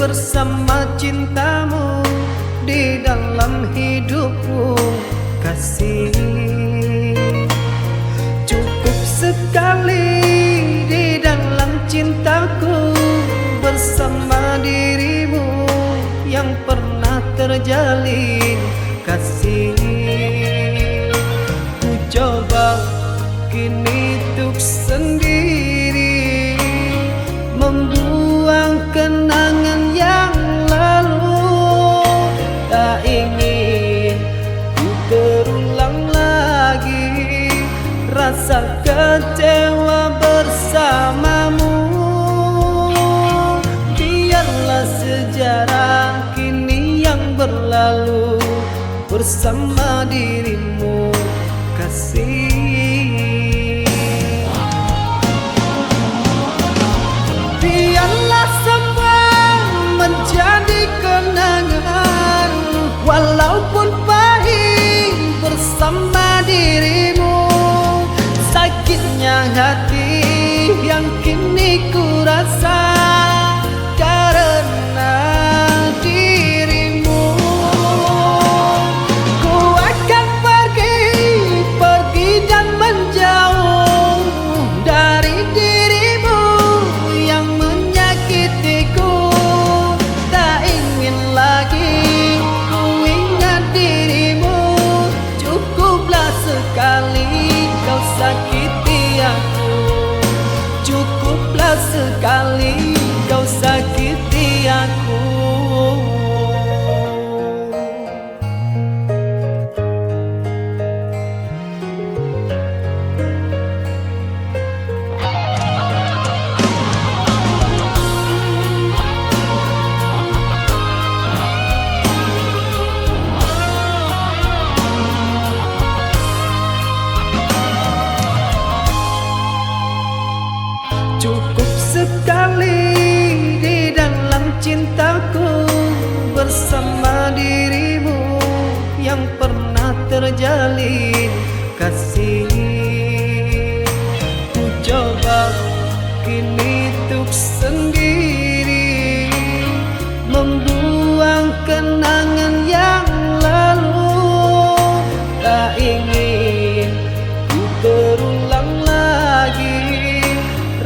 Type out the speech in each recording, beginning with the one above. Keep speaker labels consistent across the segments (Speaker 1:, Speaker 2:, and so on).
Speaker 1: bersama cintamu di dalam hidupku, kasih. Cukup sekali di dalam cintaku bersama dirimu yang pernah terjalin, kasih. Ku coba kini tuk sendiri membuang kenangan yang lalu. Tak ingin ku terulang lagi rasa kecewa bersamamu. Biarlah sejarah kini yang berlalu bersama dirimu, kasih. Biarlah semua menjadi kenangan, walaupun pahit bersama dirimu. Sakitnya hati yang kini ku rasa karena dirimu. Ku akan pergi dan menjauh dari dirimu yang menyakitiku. Tak ingin lagi ku ingat dirimu. Cukuplah sekali kau sakiti aku. Cukuplah sekali kau sakiti aku. Cukup sekali di dalam cintaku bersama dirimu yang pernah terjalin, kasih. Ku coba kini tuk sendiri membuang kenangan yang lalu. Tak ingin ku terulang lagi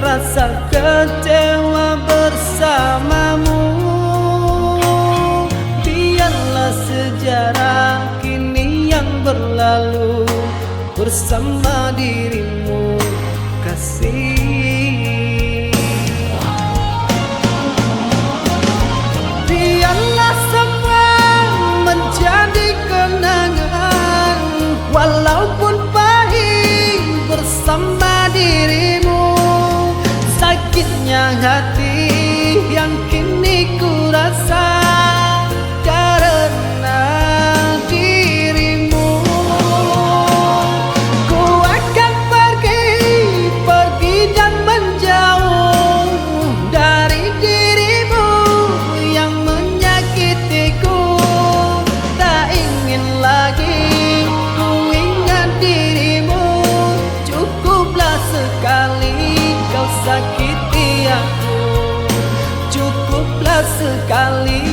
Speaker 1: rasa kecewa bersamamu. Biarlah sejarah kini yang berlalu bersama dirimu, kasih. Biarlah semua menjadi kenangan, walaupun pahit bersama dirimu. Sakitnya hati yang kini ku rasa karena dirimu. Ku akan pergi dan menjauh dari dirimu yang menyakitiku. Tak ingin lagi ku ingat dirimu. Cukuplah sekali kau sakiti aku. Cukuplah sekali